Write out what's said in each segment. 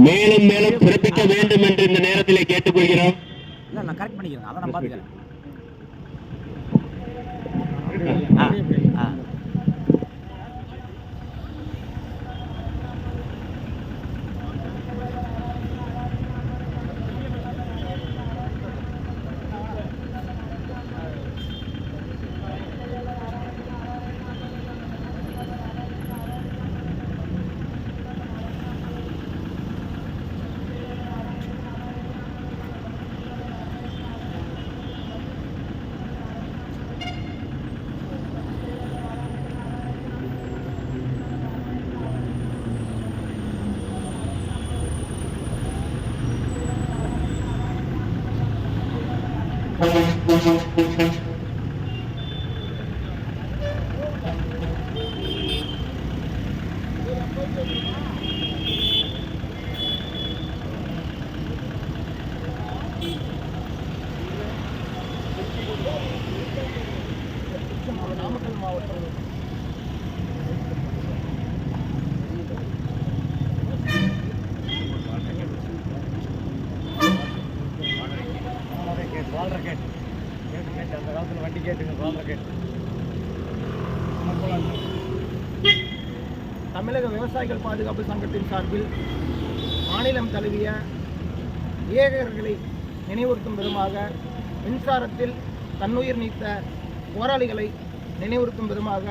மேலும் மேலும் பிறப்பிக்க வேண்டும் என்று இந்த நேரத்திலே கேட்டுக்கொள்கிறோம். நான் கரெக்ட் பண்ணிக்கிறேன், அதை நான் பார்த்துக்கிறேன். நாமக்கல் மாவட்டம் தமிழக விவசாயிகள் பாதுகாப்பு சங்கத்தின் சார்பில் மாநிலம் தழுவிய ஏகர்களை நினைவுறுத்தும் விதமாக மின்சாரத்தில் தன்னுயிர் நீத்த போராளிகளை நினைவுறுத்தும் விதமாக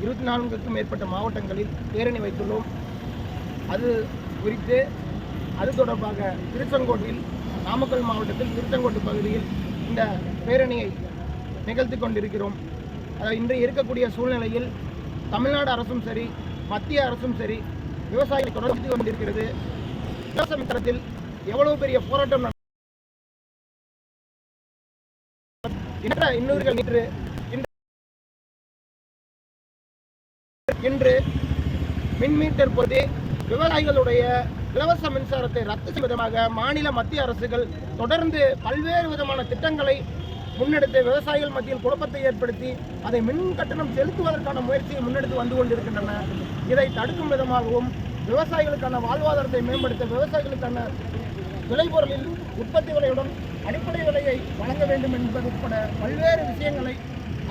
24க்கும் மேற்பட்ட மாவட்டங்களில் பேரணி வைத்துள்ளோம். அது குறித்து அது தொடர்பாக திருச்செங்கோட்டில், நாமக்கல் மாவட்டத்தில் திருச்செங்கோட்டு பகுதியில் இந்த பேரணியை நிகழ்த்தி கொண்டிருக்கிறோம். இன்று இருக்கக்கூடிய சூழ்நிலையில் தமிழ்நாடு அரசும் சரி, மத்திய அரசும் சரி விவசாயிகளை தொடர்ந்து கொண்டிருக்கிறது. விவசாய தரத்தில் எவ்வளவு பெரிய போராட்டம் இன்று மின்மீட்டர் பொழுது விவசாயிகளுடைய இலவச மின்சாரத்தை ரத்து செய்யும் விதமாக மாநில மத்திய அரசுகள் தொடர்ந்து பல்வேறு விதமான திட்டங்களை முன்னெடுத்து விவசாயிகள் மத்தியில் குழப்பத்தை ஏற்படுத்தி அதை மின் கட்டணம் செலுத்துவதற்கான முயற்சியை முன்னெடுத்து வந்து கொண்டிருக்கின்றன. இதை தடுக்கும் விதமாகவும் விவசாயிகளுக்கான வாழ்வாதாரத்தை மேம்படுத்த விவசாயிகளுக்கான விளைபொருளில் உற்பத்தி விலையுடன் அடிப்படை விலையை வழங்க வேண்டும் என்பது உட்பட பல்வேறு விஷயங்களை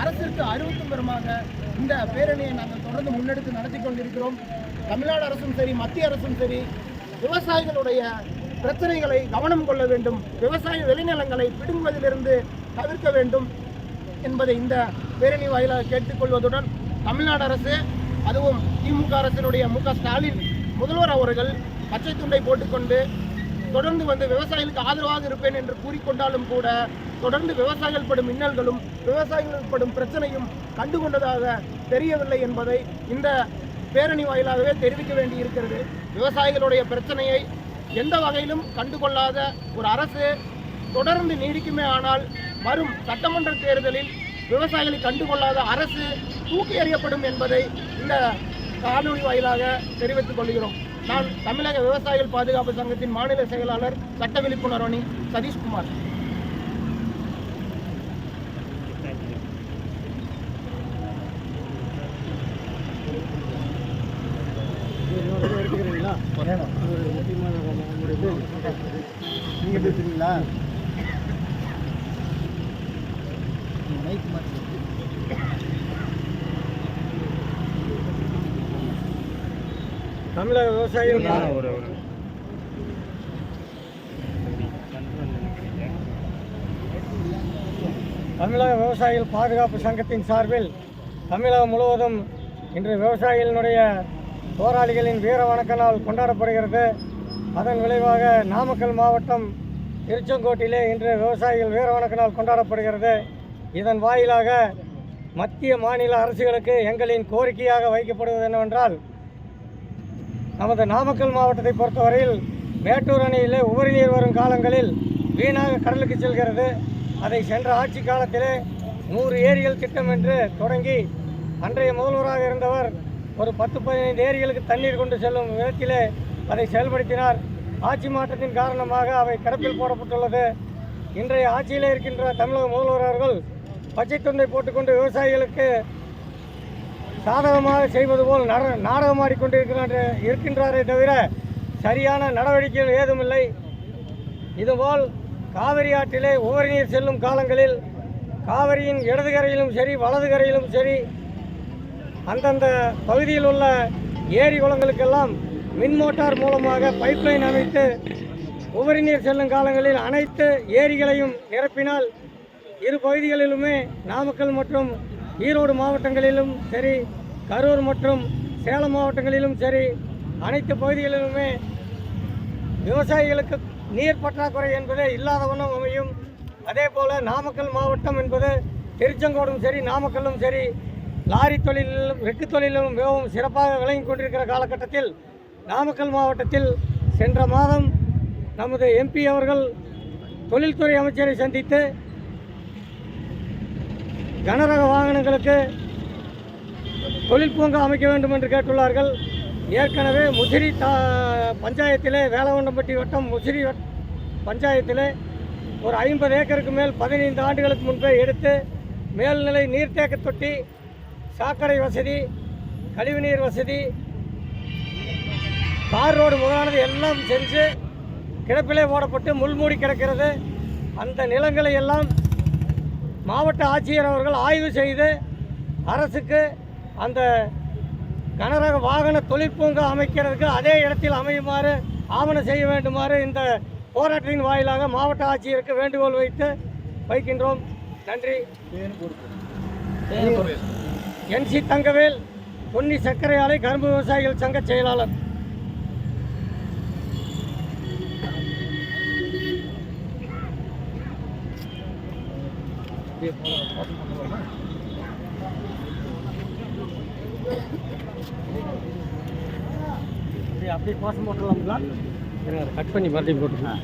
அரசிற்கு அறிவிக்கும் விதமாக இந்த பேரணியை நாங்கள் தொடர்ந்து முன்னெடுத்து நடத்தி கொண்டிருக்கிறோம். தமிழ்நாடு அரசும் சரி, மத்திய அரசும் சரி விவசாயிகளுடைய பிரச்சனைகளை கவனம் கொள்ள வேண்டும், விவசாய விளைநிலங்களை பிடுங்குவதிலிருந்து தவிர்க்க வேண்டும் என்பதை இந்த பேரணி வாயிலாக கேட்டுக்கொள்வதுடன் தமிழ்நாடு அரசு, அதுவும் திமுக அரசினுடைய மு.க. ஸ்டாலின் முதல்வர் அவர்கள் பச்சை துண்டை போட்டுக்கொண்டு தொடர்ந்து வந்து விவசாயிகளுக்கு ஆதரவாக இருப்பேன் என்று கூறிக்கொண்டாலும் கூட தொடர்ந்து விவசாயிகள் படும் இன்னல்களும் விவசாயிகள் படும் பிரச்சனையும் கண்டுகொண்டதாக தெரியவில்லை என்பதை இந்த பேரணி வாயிலாகவே தெரிவிக்க வேண்டியிருக்கிறது. விவசாயிகளுடைய பிரச்சனையை எந்த வகையிலும் கண்டுகொள்ளாத ஒரு அரசு தொடர்ந்து நீடிக்குமே ஆனால் வரும் சட்டமன்ற தேர்தலில் விவசாயிகளை கண்டுகொள்ளாத அரசு தூக்கி எறியப்படும் என்பதை இந்த காணொலி வாயிலாக தெரிவித்துக் கொள்கிறோம். நான் தமிழக விவசாயிகள் பாதுகாப்பு சங்கத்தின் மாநில செயலாளர் சட்ட விழிப்புணர்வு அணி சதீஷ்குமார். நீங்க பேசுறீங்களா? தமிழக விவசாயிகள் தமிழக விவசாயிகள் பாதுகாப்பு சங்கத்தின் சார்பில் தமிழகம் முழுவதும் இன்று விவசாயிகளினுடைய போராளிகளின் வீர வணக்க நாள் கொண்டாடப்படுகிறது. அதன் விளைவாக நாமக்கல் மாவட்டம் திருச்செங்கோட்டிலே இன்று விவசாயிகள் வீர வணக்க நாள் கொண்டாடப்படுகிறது. இதன் வாயிலாக மத்திய மாநில அரசுகளுக்கு எங்களின் கோரிக்கையாக வைக்கப்படுவது என்னவென்றால், நமது நாமக்கல் மாவட்டத்தை பொறுத்தவரையில் மேட்டூர் அணையிலே உபரி நீர் வரும் காலங்களில் வீணாக கடலுக்கு செல்கிறது. அதை சென்ற ஆட்சி காலத்திலே 100 ஏரிகள் திட்டம் என்று தொடங்கி அன்றைய முதல்வராக இருந்தவர் ஒரு 10-15 ஏரிகளுக்கு தண்ணீர் கொண்டு செல்லும் விதத்திலே அதை செயல்படுத்தினார். ஆட்சி மாற்றத்தின் காரணமாக அவை கிடப்பில் போடப்பட்டுள்ளது. இன்றைய ஆட்சியில் இருக்கின்ற தமிழக முதல்வர் அவர்கள் பச்சை துண்டை போட்டுக்கொண்டு விவசாயிகளுக்கு சாதகமாக செய்வது போல் நாடகமாடிக்கொண்டு இருக்கின்றாரே தவிர சரியான நடவடிக்கைகள் ஏதுமில்லை. இதுபோல் காவிரி ஆற்றிலே உபரி நீர் செல்லும் காலங்களில் காவிரியின் இடது கரையிலும் சரி வலது கரையிலும் சரி அந்தந்த பகுதியில் உள்ள ஏரி குளங்களுக்கெல்லாம் மின் மோட்டார் மூலமாக பைப்லைன் அமைத்து உபரி நீர் செல்லும் காலங்களில் அனைத்து ஏரிகளையும் நிரப்பினால் இரு பகுதிகளிலுமே நாமக்கல் மற்றும் ஈரோடு மாவட்டங்களிலும் சரி கரூர் மற்றும் சேலம் மாவட்டங்களிலும் சரி அனைத்து பகுதிகளிலுமே விவசாயிகளுக்கு நீர் பற்றாக்குறை என்பது இல்லாத வண்ணம் அமையும். அதே போல் நாமக்கல் மாவட்டம் என்பது திருச்செங்கோடும் சரி நாமக்கல்லும் சரி லாரி தொழிலிலும் ரெக்கு தொழிலிலும் மிகவும் சிறப்பாக விளங்கி கொண்டிருக்கிற காலகட்டத்தில் நாமக்கல் மாவட்டத்தில் சென்ற மாதம் நமது எம்பி அவர்கள் தொழில்துறை அமைச்சரை சந்தித்து கனரக வாகனங்களுக்கு தொழில் பூங்கா அமைக்க வேண்டும் என்று கேட்டுள்ளார்கள். ஏற்கனவே முசிறி பஞ்சாயத்திலே வேலவண்டம்பட்டி வட்டம் முசிறி பஞ்சாயத்திலே ஒரு 50 ஏக்கருக்கு மேல் 15 ஆண்டுகளுக்கு முன்பே எடுத்து மேல்நிலை நீர்த்தேக்க தொட்டி, சாக்கடை வசதி, கழிவுநீர் வசதி, தார் ரோடு முதலானது எல்லாம் செஞ்சு கிடப்பிலே போடப்பட்டு முள்மூடி கிடக்கிறது. அந்த நிலங்களை எல்லாம் மாவட்ட ஆட்சியர் அவர்கள் ஆய்வு செய்து அரசுக்கு அந்த கனரக வாகன தொழிற்பூங்கா அமைக்கிறதுக்கு அதே இடத்தில் அமையுமாறு ஆவணம் செய்ய வேண்டுமாறு இந்த போராட்டத்தின் வாயிலாக மாவட்ட ஆட்சியருக்கு வேண்டுகோள் வைக்கின்றோம். நன்றி. NC தங்கவேல், பொன்னி சர்க்கரை ஆலை கரும்பு விவசாயிகள் சங்க செயலாளர். அப்படியே கோஷம் போட்டுடலாம்ங்களா? கட் பண்ணி மறுபடியும் போட்டுக்கலாம்.